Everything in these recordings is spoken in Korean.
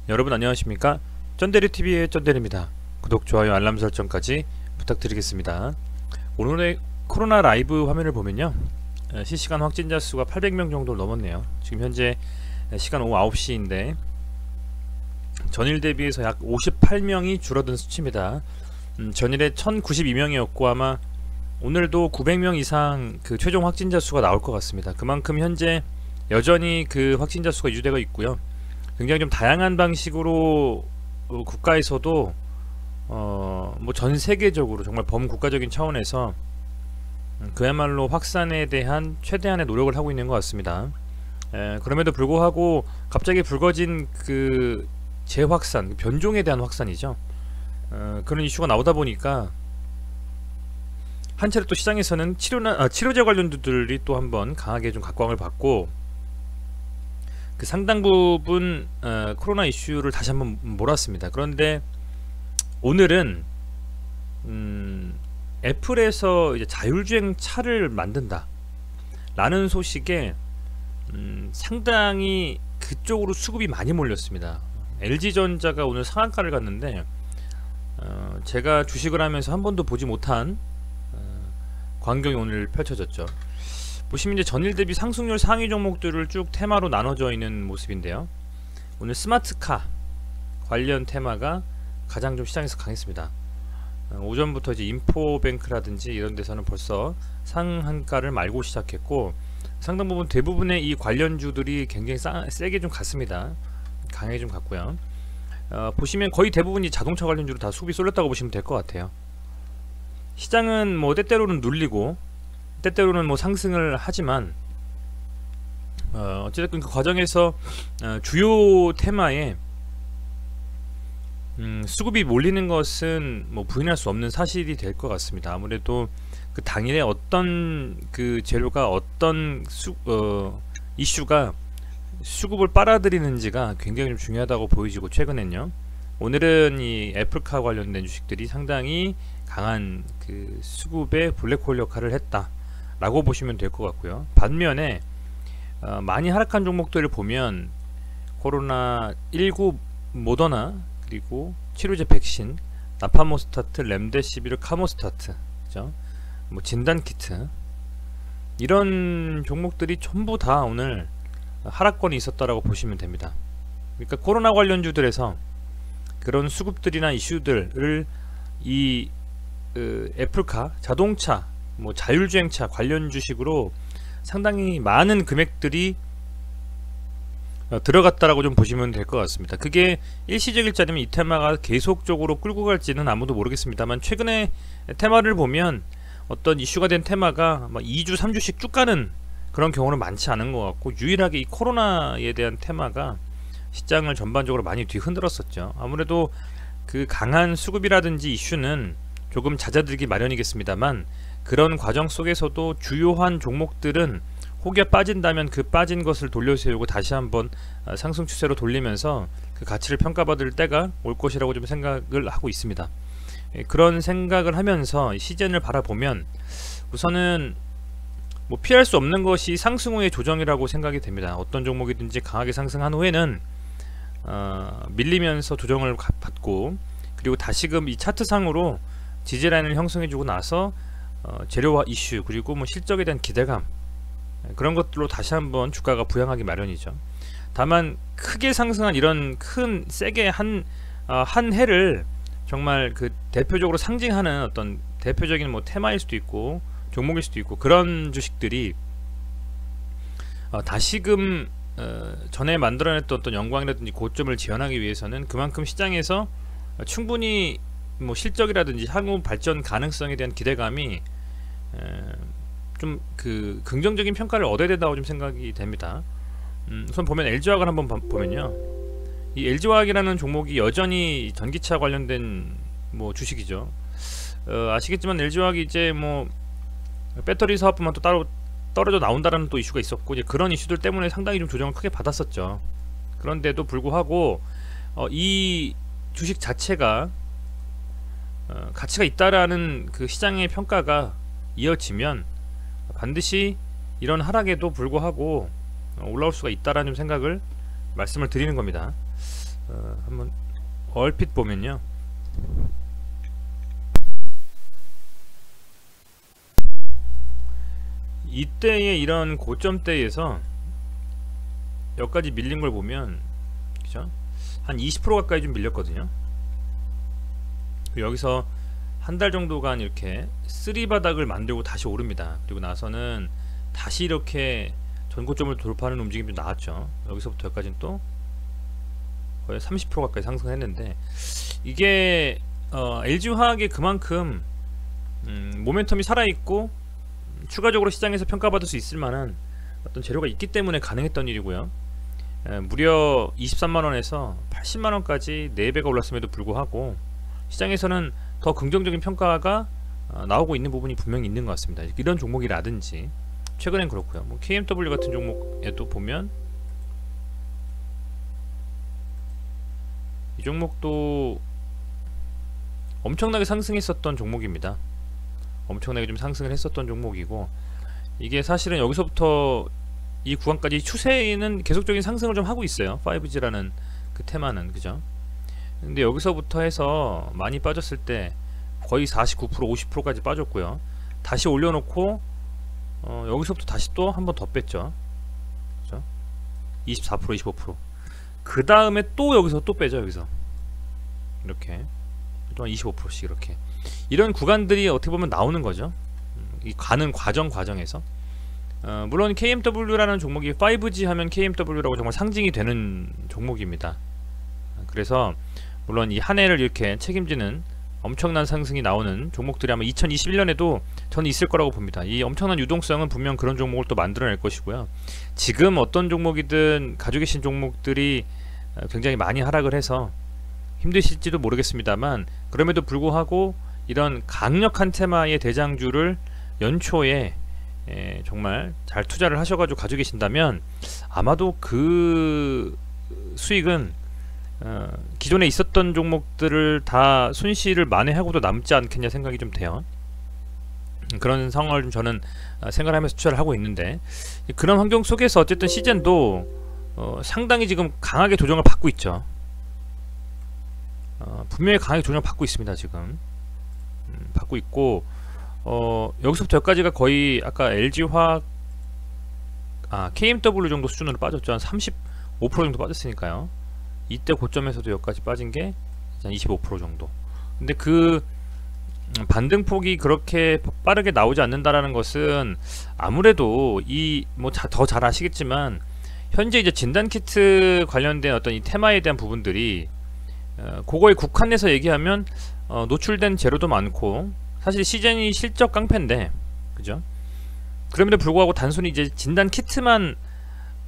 여러분 안녕하십니까? 쩐데리TV의 쩐데리입니다. 구독, 좋아요, 알람 설정까지 부탁드리겠습니다. 오늘의 코로나 라이브 화면을 보면요, 실시간 확진자 수가 800명 정도 넘었네요. 지금 현재 시간 오후 9시인데 전일 대비해서 약 58명이 줄어든 수치입니다. 전일에 1092명이었고 아마 오늘도 900명 이상 그 최종 확진자 수가 나올 것 같습니다. 그만큼 현재 여전히 그 확진자 수가 유지되고 있고요. 굉장히 좀 다양한 방식으로 국가에서도 뭐 전 세계적으로 정말 범국가적인 차원에서 그야말로 확산에 대한 최대한의 노력을 하고 있는 것 같습니다. 그럼에도 불구하고 갑자기 불거진 그 재확산, 변종에 대한 확산이죠. 그런 이슈가 나오다 보니까 한 차례 또 시장에서는 치료제 관련주들이 또 한번 강하게 좀 각광을 받고 그 상당 부분 코로나 이슈를 다시 한번 몰았습니다. 그런데 오늘은 애플에서 이제 자율주행 차를 만든다 라는 소식에 상당히 그쪽으로 수급이 많이 몰렸습니다. LG전자가 오늘 상한가를 갔는데 제가 주식을 하면서 한 번도 보지 못한 광경이 오늘 펼쳐졌죠. 보시면 이제 전일 대비 상승률 상위 종목들을 쭉 테마로 나눠져 있는 모습인데요. 오늘 스마트카 관련 테마가 가장 좀 시장에서 강했습니다. 오전부터 이제 인포뱅크라든지 이런 데서는 벌써 상한가를 말고 시작했고 상당 부분 대부분의 이 관련주들이 굉장히 세게 좀 갔습니다. 강하게 좀 갔고요. 보시면 거의 대부분이 자동차 관련주로 다 수급이 쏠렸다고 보시면 될 것 같아요. 시장은 뭐 때때로는 눌리고 때때로는 뭐 상승을 하지만 어찌됐든 그 과정에서 주요 테마에 수급이 몰리는 것은 뭐 부인할 수 없는 사실이 될 것 같습니다. 아무래도 그 당일에 어떤 그 재료가 어떤 이슈가 수급을 빨아들이는지가 굉장히 좀 중요하다고 보여지고 최근엔요. 오늘은 이 애플카 관련된 주식들이 상당히 강한 그 수급의 블랙홀 역할을 했다 라고 보시면 될 것 같고요. 반면에 많이 하락한 종목들을 보면 코로나19 모더나 그리고 치료제 백신, 나파모스타트, 렘데시비르, 카모스타트, 그죠? 뭐 진단키트 이런 종목들이 전부 다 오늘 하락권이 있었다라고 보시면 됩니다. 그러니까 코로나 관련주들에서 그런 수급들이나 이슈들을 이 애플카, 자동차, 뭐 자율주행차 관련 주식으로 상당히 많은 금액들이 들어갔다라고 좀 보시면 될 것 같습니다. 그게 일시적일지 아니면 이 테마가 계속적으로 끌고 갈지는 아무도 모르겠습니다만 최근에 테마를 보면 어떤 이슈가 된 테마가 막 2주 3주씩 쭉 가는 그런 경우는 많지 않은 것 같고 유일하게 이 코로나에 대한 테마가 시장을 전반적으로 많이 뒤흔들었었죠. 아무래도 그 강한 수급이라든지 이슈는 조금 잦아들기 마련이겠습니다만 그런 과정 속에서도 주요한 종목들은 혹여 빠진다면 그 빠진 것을 돌려세우고 다시 한번 상승 추세로 돌리면서 그 가치를 평가받을 때가 올 것이라고 좀 생각을 하고 있습니다. 그런 생각을 하면서 시즌을 바라보면 우선은 뭐 피할 수 없는 것이 상승 후의 조정이라고 생각이 됩니다. 어떤 종목이든지 강하게 상승한 후에는 밀리면서 조정을 받고 그리고 다시금 이 차트상으로 지지라인을 형성해주고 나서 재료화 이슈 그리고 뭐 실적에 대한 기대감 그런 것들로 다시 한번 주가가 부양하기 마련이죠. 다만 크게 상승한 이런 큰 세게 한 해를 정말 그 대표적으로 상징하는 어떤 대표적인 뭐 테마일 수도 있고 종목일 수도 있고 그런 주식들이 다시금 전에 만들어냈던 어떤 영광이라든지 고점을 지원하기 위해서는 그만큼 시장에서 충분히 뭐 실적이라든지 향후 발전 가능성에 대한 기대감이 좀 그 긍정적인 평가를 얻어야 된다고 좀 생각이 됩니다. 우선 보면 LG화학을 한번 보면요, 이 LG화학이라는 종목이 여전히 전기차 관련된 뭐 주식이죠. 아시겠지만 LG화학이 이제 뭐 배터리 사업부만 또 따로 떨어져 나온다라는 또 이슈가 있었고 이제 그런 이슈들 때문에 상당히 좀 조정을 크게 받았었죠. 그런데도 불구하고 이 주식 자체가 가치가 있다라는 그 시장의 평가가 이어지면 반드시 이런 하락에도 불구하고 올라올 수가 있다라는 생각을 말씀을 드리는 겁니다. 한번 얼핏 보면요, 이때의 이런 고점대에서 여기까지 밀린 걸 보면, 그죠? 한 20% 가까이 좀 밀렸거든요. 여기서 한 달 정도간 이렇게 쓰리바닥을 만들고 다시 오릅니다. 그리고 나서는 다시 이렇게 전고점을 돌파하는 움직임이 나왔죠. 여기서부터 여기까지는 또 거의 30% 가까이 상승했는데, 이게 LG화학이 그만큼 모멘텀이 살아있고 추가적으로 시장에서 평가받을 수 있을 만한 어떤 재료가 있기 때문에 가능했던 일이고요. 무려 23만원에서 80만원까지 4배가 올랐음에도 불구하고 시장에서는 더 긍정적인 평가가 나오고 있는 부분이 분명히 있는 것 같습니다. 이런 종목이라든지 최근엔 그렇고요. 뭐 KMW 같은 종목에도 보면 이 종목도 엄청나게 상승했었던 종목입니다. 엄청나게 좀 상승을 했었던 종목이고, 이게 사실은 여기서부터 이 구간까지 추세는 계속적인 상승을 좀 하고 있어요. 5G라는 그 테마는, 그죠? 근데 여기서부터 해서 많이 빠졌을 때 거의 49% 50%까지 빠졌고요. 다시 올려놓고 여기서부터 다시 또 한 번 더 뺐죠. 그죠? 24% 25%. 그 다음에 또 여기서 또 빼죠. 여기서 이렇게 또한 25%씩 이렇게, 이런 구간들이 어떻게 보면 나오는 거죠. 이 가는 과정에서 물론 KMW라는 종목이 5G 하면 KMW라고 정말 상징이 되는 종목입니다. 그래서 물론 이 한 해를 이렇게 책임지는 엄청난 상승이 나오는 종목들이 아마 2021년에도 저는 있을 거라고 봅니다. 이 엄청난 유동성은 분명 그런 종목을 또 만들어낼 것이고요. 지금 어떤 종목이든 가지고 계신 종목들이 굉장히 많이 하락을 해서 힘드실지도 모르겠습니다만, 그럼에도 불구하고 이런 강력한 테마의 대장주를 연초에 정말 잘 투자를 하셔가지고 가지고 계신다면 아마도 그 수익은 기존에 있었던 종목들을 다 손실을 만회하고도 남지 않겠냐 생각이 좀 돼요. 그런 상황을 좀 저는 생각을 하면서 투자를 하고 있는데, 그런 환경 속에서 어쨌든 시젠도 상당히 지금 강하게 조정을 받고 있죠. 분명히 강하게 조정을 받고 있습니다. 지금 받고 있고, 여기서부터 여기까지가 거의 아까 LG화학 KMW 정도 수준으로 빠졌죠. 한 35% 정도 빠졌으니까요. 이때 고점에서도 여기까지 빠진 게 한 25% 정도. 근데 그 반등폭이 그렇게 빠르게 나오지 않는다라는 것은 아무래도 이 뭐 더 잘 아시겠지만 현재 이제 진단키트 관련된 어떤 이 테마에 대한 부분들이 그거에 국한해서 얘기하면 노출된 재료도 많고, 사실 시즌이 실적 깡패인데, 그죠? 그럼에도 불구하고 단순히 이제 진단키트만,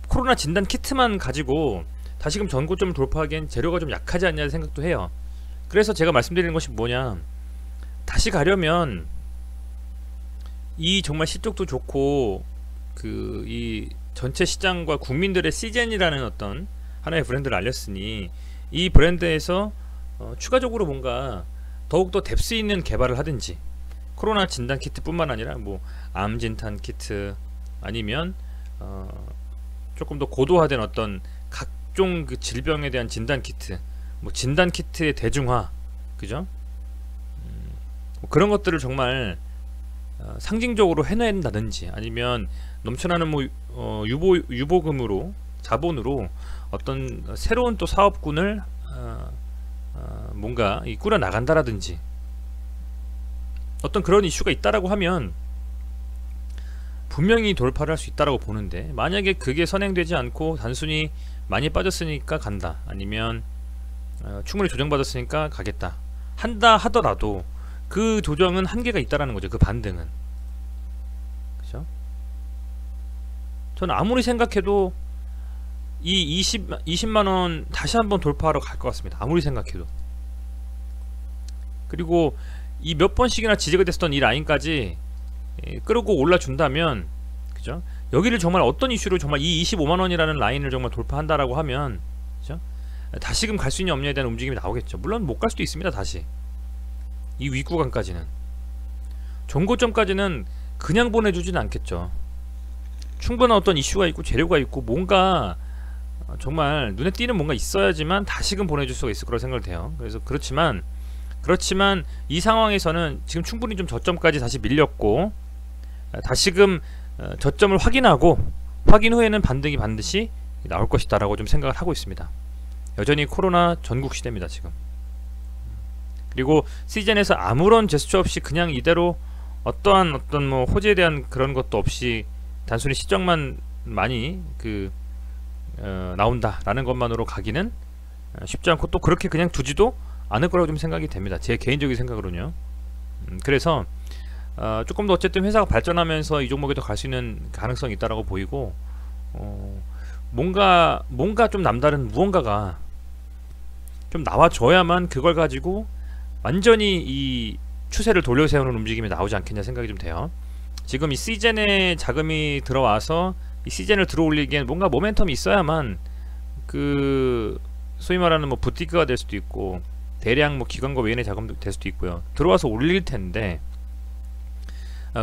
코로나 진단키트만 가지고 다시금 전고점을 돌파하기엔 재료가 좀 약하지 않냐는 생각도 해요. 그래서 제가 말씀드리는 것이 뭐냐, 다시 가려면 이 정말 실적도 좋고 그 이 전체 시장과 국민들의 시젠이라는 어떤 하나의 브랜드를 알렸으니 이 브랜드에서 추가적으로 뭔가 더욱더 뎁스 있는 개발을 하든지, 코로나 진단 키트 뿐만 아니라 뭐 암 진단 키트, 아니면 조금 더 고도화된 어떤 각종 그 질병에 대한 진단 키트, 뭐 진단 키트의 대중화, 그죠? 뭐 그런 것들을 정말 상징적으로 해낸다든지, 아니면 넘쳐나는 뭐 유보금으로, 자본으로 어떤 새로운 또 사업군을 뭔가 꾸려 나간다라든지, 어떤 그런 이슈가 있다라고 하면 분명히 돌파를 할 수 있다라고 보는데, 만약에 그게 선행되지 않고 단순히 많이 빠졌으니까 간다, 아니면 충분히 조정받았으니까 가겠다 한다 하더라도 그 조정은 한계가 있다라는 거죠. 그 반등은, 그죠? 저는 아무리 생각해도 이 20만원 다시 한번 돌파하러 갈 것 같습니다. 아무리 생각해도. 그리고 이 몇 번씩이나 지지가 됐었던 이 라인까지 끌고 올라준다면, 그죠? 여기를 정말 어떤 이슈로 정말 이 25만원이라는 라인을 정말 돌파한다라고 하면, 그죠? 다시금 갈 수 있냐 없냐에 대한 움직임이 나오겠죠. 물론 못 갈 수도 있습니다. 다시 이 윗구간까지는, 종고점까지는 그냥 보내주지는 않겠죠. 충분한 어떤 이슈가 있고 재료가 있고 뭔가 정말 눈에 띄는 뭔가 있어야지만 다시금 보내줄 수가 있을 거라고 생각을 돼요. 그래서 그렇지만 이 상황에서는 지금 충분히 좀 저점까지 다시 밀렸고, 다시금 저점을 확인하고 확인 후에는 반등이 반드시 나올 것이다 라고 좀 생각을 하고 있습니다. 여전히 코로나 전국 시대입니다 지금. 그리고 시즌에서 아무런 제스처 없이 그냥 이대로 어떤 뭐 호재에 대한 그런 것도 없이 단순히 시정만 많이 나온다 라는 것만으로 가기는 쉽지 않고, 또 그렇게 그냥 두지도 않을 거라고 좀 생각이 됩니다. 제 개인적인 생각으로는요. 그래서 조금 더 어쨌든 회사가 발전하면서 이 종목에도 갈 수 있는 가능성이 있다라고 보이고, 뭔가 좀 남다른 무언가가 좀 나와줘야만 그걸 가지고 완전히 이 추세를 돌려세우는 움직임이 나오지 않겠냐 생각이 좀 돼요. 지금 이 시즌에 자금이 들어와서 이 시즌을 들어올리기엔 뭔가 모멘텀이 있어야만 소위 말하는 뭐 부티크가 될 수도 있고, 대량 뭐 기관과 외인의 자금도 될 수도 있고요. 들어와서 올릴 텐데,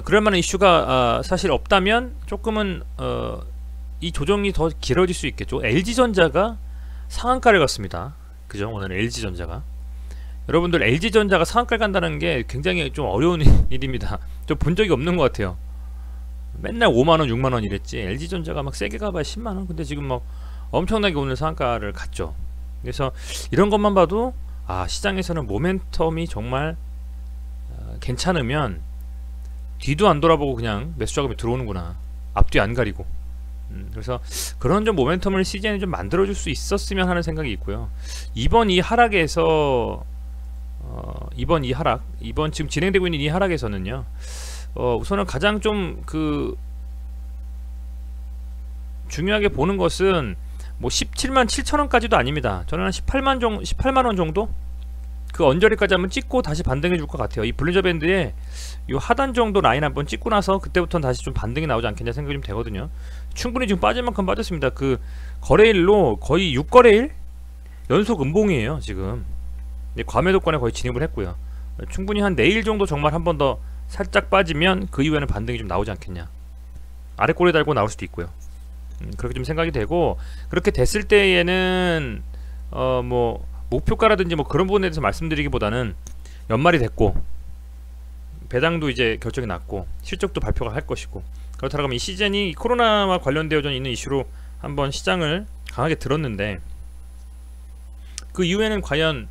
그럴 만한 이슈가 사실 없다면 조금은 이 조정이 더 길어질 수 있겠죠. LG전자가 상한가를 갔습니다. 그죠? 오늘 LG전자가, 여러분들 LG전자가 상한가를 간다는 게 굉장히 좀 어려운 일입니다. 좀 본 적이 없는 것 같아요. 맨날 5만원 6만원 이랬지, LG전자가 막 세게 가봐야 10만원. 근데 지금 막 엄청나게 오늘 상한가를 갔죠. 그래서 이런 것만 봐도 시장에서는 모멘텀이 정말 괜찮으면 뒤도 안 돌아보고 그냥 매수 자금이 들어오는구나, 앞뒤 안 가리고. 그래서 그런 좀 모멘텀을 시즌에 좀 만들어줄 수 있었으면 하는 생각이 있고요. 이번 이 하락에서 이번 지금 진행되고 있는 이 하락에서는요, 우선은 가장 좀 중요하게 보는 것은 뭐 17만 7천원까지도 아닙니다. 저는 한 18만원 정도? 그 언저리까지 한번 찍고 다시 반등해 줄 것 같아요. 이 블리저 밴드에 요 하단 정도 라인 한번 찍고 나서 그때부터는 다시 좀 반등이 나오지 않겠냐 생각이 좀 되거든요. 충분히 지금 빠질 만큼 빠졌습니다. 그 거래일로 거의 6거래일 연속 음봉이에요 지금. 과매도권에 거의 진입을 했고요. 충분히 한 내일 정도 정말 한 번 더 살짝 빠지면 그 이후에는 반등이 좀 나오지 않겠냐, 아래 꼬리 달고 나올 수도 있고요. 그렇게 좀 생각이 되고, 그렇게 됐을 때에는 뭐 목표가라든지 뭐 그런 부분에 대해서 말씀드리기보다는 연말이 됐고 배당도 이제 결정이 났고 실적도 발표가 할 것이고, 그렇다고 하면 이 시즌이 이 코로나와 관련되어져 있는 이슈로 한번 시장을 강하게 들었는데, 그 이후에는 과연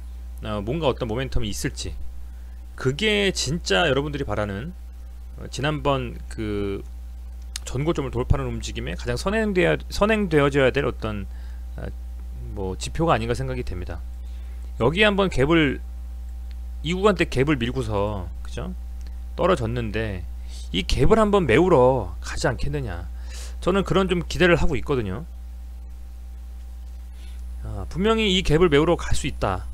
뭔가 어떤 모멘텀이 있을지, 그게 진짜 여러분들이 바라는 지난번 그 전고점을 돌파하는 움직임에 가장 선행되어져야 될 어떤 뭐 지표가 아닌가 생각이 됩니다. 여기 한번 이 구간대 갭을 밀고서, 그죠? 떨어졌는데 이 갭을 한번 메우러 가지 않겠느냐, 저는 그런 좀 기대를 하고 있거든요. 분명히 이 갭을 메우러 갈 수 있다,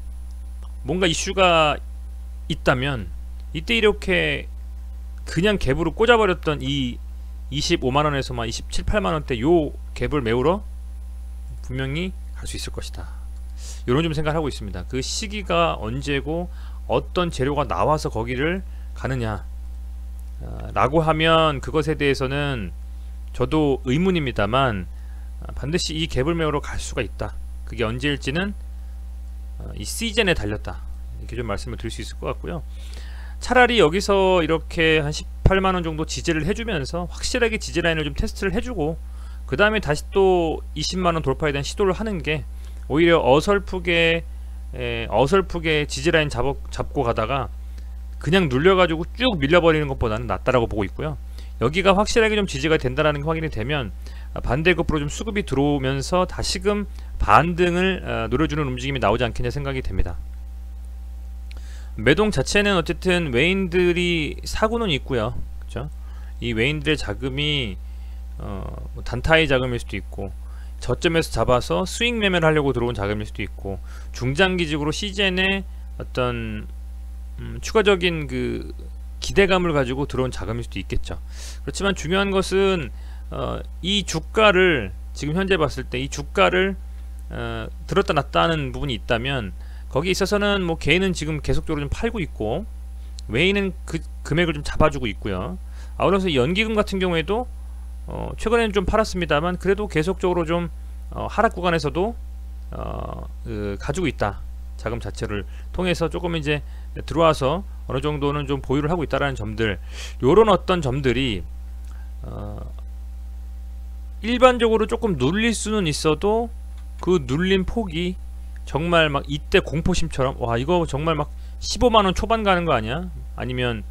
뭔가 이슈가 있다면 이때 이렇게 그냥 갭으로 꽂아버렸던 이 25만원에서 막 27, 8만원대 요 갭을 메우러 분명히 갈 수 있을 것이다, 이런 좀 생각을 하고 있습니다. 그 시기가 언제고 어떤 재료가 나와서 거기를 가느냐 라고 하면 그것에 대해서는 저도 의문입니다만, 반드시 이 갭을 메우러 갈 수가 있다. 그게 언제일지는 이 시즌에 달렸다, 이렇게 좀 말씀을 드릴 수 있을 것 같고요. 차라리 여기서 이렇게 한 18만원 정도 지지를 해주면서 확실하게 지지라인을 좀 테스트를 해주고, 그 다음에 다시 또 20만원 돌파에 대한 시도를 하는 게 오히려 어설프게 지지라인 잡고 가다가 그냥 눌려가지고 쭉 밀려버리는 것보다는 낫다라고 보고 있고요. 여기가 확실하게 좀 지지가 된다라는 게 확인이 되면 반대급부로 좀 수급이 들어오면서 다시금 반등을 노려주는 움직임이 나오지 않겠냐 생각이 됩니다. 매동 자체는 어쨌든 외인들이 사고는 있고요, 그렇죠? 이 외인들의 자금이 뭐 단타의 자금일 수도 있고, 저점에서 잡아서 수익 매매를 하려고 들어온 자금일 수도 있고, 중장기적으로 시즌에 어떤 추가적인 그 기대감을 가지고 들어온 자금일 수도 있겠죠. 그렇지만 중요한 것은 이 주가를 지금 현재 봤을 때 이 주가를 들었다 놨다 하는 부분이 있다면, 거기에 있어서는 뭐 개인은 지금 계속적으로 좀 팔고 있고 외인은 그 금액을 좀 잡아주고 있고요. 아울러서 연기금 같은 경우에도 최근에는 좀 팔았습니다만 그래도 계속적으로 좀 하락 구간에서도 가지고 있다. 자금 자체를 통해서 조금 이제 들어와서 어느 정도는 좀 보유를 하고 있다라는 점들, 요런 어떤 점들이 일반적으로 조금 눌릴 수는 있어도 그 눌린 폭이 정말 막 이때 공포심처럼 와 이거 정말 막 15만원 초반 가는 거 아니야? 아니면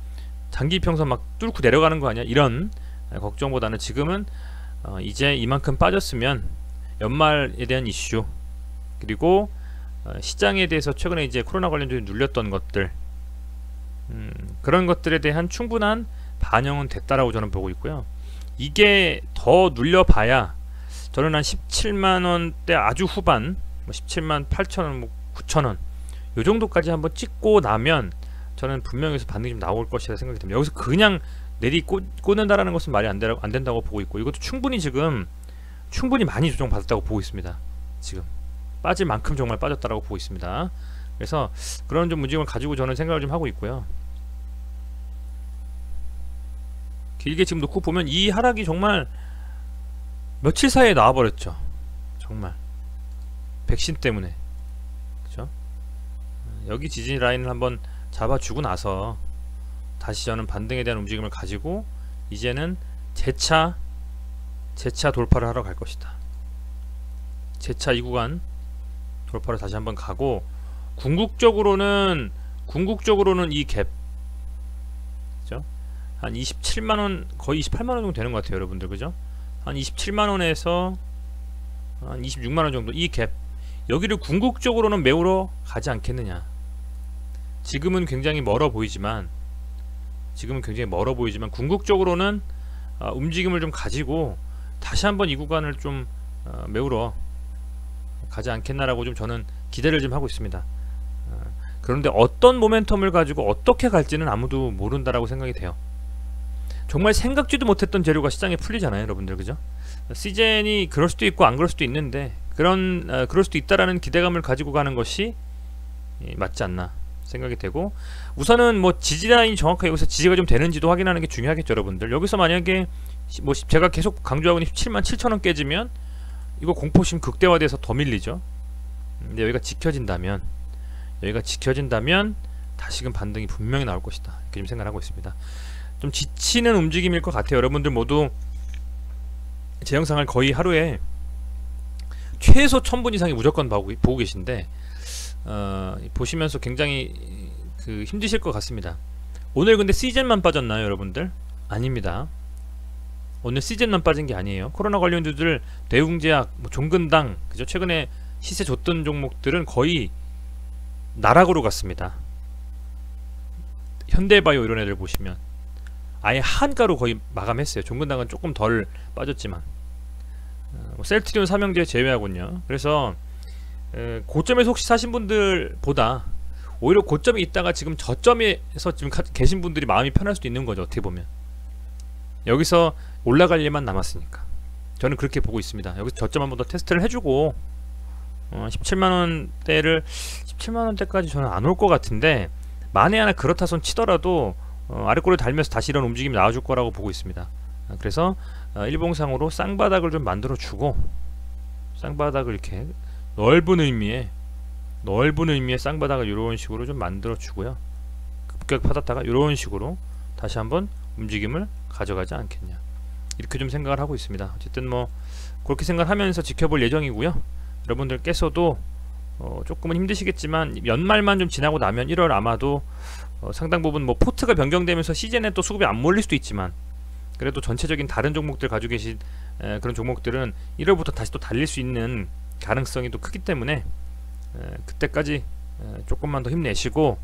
장기평선 막 뚫고 내려가는 거 아니야? 이런 걱정보다는 지금은 이제 이만큼 빠졌으면 연말에 대한 이슈, 그리고 시장에 대해서 최근에 이제 코로나 관련주에 눌렸던 것들, 그런 것들에 대한 충분한 반영은 됐다라고 저는 보고 있고요. 이게 더 눌려봐야 저는 한 17만원대 아주 후반, 17만 8천원, 뭐 9천원 요 정도까지 한번 찍고 나면 저는 분명히 여기서 반등이 좀 나올 것이라 생각이 듭니다. 여기서 그냥 꽂는다라는 것은 말이 안 된다고 보고 있고, 이것도 충분히 많이 조정받았다고 보고 있습니다. 지금 빠질 만큼 정말 빠졌다라고 보고 있습니다. 그래서 그런 좀 움직임을 가지고 저는 생각을 좀 하고 있고요. 길게 지금 놓고 보면 이 하락이 정말 며칠 사이에 나와버렸죠. 정말 백신 때문에, 그죠? 여기 지지 라인을 한번 잡아주고 나서 다시 저는 반등에 대한 움직임을 가지고 이제는 재차 돌파를 하러 갈 것이다. 재차 이 구간 돌파를 다시 한번 가고, 궁극적으로는 이 갭, 그죠? 한 27만원, 거의 28만원 정도 되는 것 같아요, 여러분들. 그죠? 한 27만원에서 한 26만원 정도, 이 갭, 여기를 궁극적으로는 메우러 가지 않겠느냐. 지금은 굉장히 멀어 보이지만 궁극적으로는 움직임을 좀 가지고 다시 한번 이 구간을 좀 메우러 가지 않겠나라고 좀 저는 기대를 좀 하고 있습니다. 그런데 어떤 모멘텀을 가지고 어떻게 갈지는 아무도 모른다라고 생각이 돼요. 정말 생각지도 못했던 재료가 시장에 풀리잖아요, 여러분들. 그죠? 시젠이 그럴 수도 있고 안 그럴 수도 있는데, 그럴 수도 있다라는 기대감을 가지고 가는 것이 맞지 않나 생각이 되고, 우선은 뭐 지지라인이 정확하게 여기서 지지가 좀 되는지도 확인하는 게 중요하겠죠, 여러분들. 여기서 만약에 뭐 제가 계속 강조하고 있는 17만 7천원 깨지면 이거 공포심 극대화돼서 더 밀리죠. 근데 여기가 지켜진다면 다시금 반등이 분명히 나올 것이다, 이렇게 좀 생각을 하고 있습니다. 좀 지치는 움직임일 것 같아요. 여러분들 모두 제 영상을 거의 하루에 최소 1000분 이상이 무조건 보고 계신데, 보시면서 굉장히 힘드실 것 같습니다. 오늘 근데 시즌만 빠졌나요, 여러분들? 아닙니다. 오늘 시즌만 빠진 게 아니에요. 코로나 관련주들, 대웅제약, 뭐 종근당, 그죠? 최근에 시세 줬던 종목들은 거의 나락으로 갔습니다. 현대바이오 이런 애들 보시면 아예 한가로 거의 마감했어요. 종근당은 조금 덜 빠졌지만, 셀트리온, 삼형제 제외하군요. 그래서 고점에서 혹시 사신 분들보다 오히려 고점에 있다가 지금 저점에서 지금 계신 분들이 마음이 편할 수도 있는 거죠, 어떻게 보면. 여기서 올라갈 일만 남았으니까 저는 그렇게 보고 있습니다. 여기서 저점 한번 더 테스트를 해주고 17만원대까지 저는 안 올 것 같은데, 만에 하나 그렇다 손 치더라도 아래꼬를 달면서 다시 이런 움직임이 나와줄 거라고 보고 있습니다. 그래서 일봉상으로 쌍바닥을 좀 만들어 주고, 쌍바닥을 이렇게 넓은 의미의 쌍바닥을 이런 식으로 좀 만들어 주고요. 급격 받았다가 이런 식으로 다시 한번 움직임을 가져가지 않겠냐, 이렇게 좀 생각을 하고 있습니다. 어쨌든 뭐 그렇게 생각하면서 지켜볼 예정이고요. 여러분들께서도 조금은 힘드시겠지만 연말만 좀 지나고 나면 1월 아마도 상당 부분 뭐 포트가 변경되면서 시즌에 또 수급이 안 몰릴 수도 있지만, 그래도 전체적인 다른 종목들 가지고 계신 그런 종목들은 1월부터 다시 또 달릴 수 있는 가능성이 또 크기 때문에 그때까지 조금만 더 힘내시고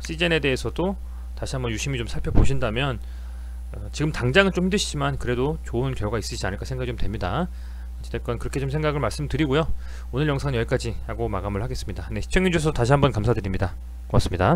시즌에 대해서도 다시 한번 유심히 좀 살펴보신다면 지금 당장은 좀 힘드시지만 그래도 좋은 결과 있으시지 않을까 생각이 좀 됩니다. 어찌됐건 그렇게 좀 생각을 말씀드리고요. 오늘 영상은 여기까지 하고 마감을 하겠습니다. 네, 시청해주셔서 다시 한번 감사드립니다. 고맙습니다.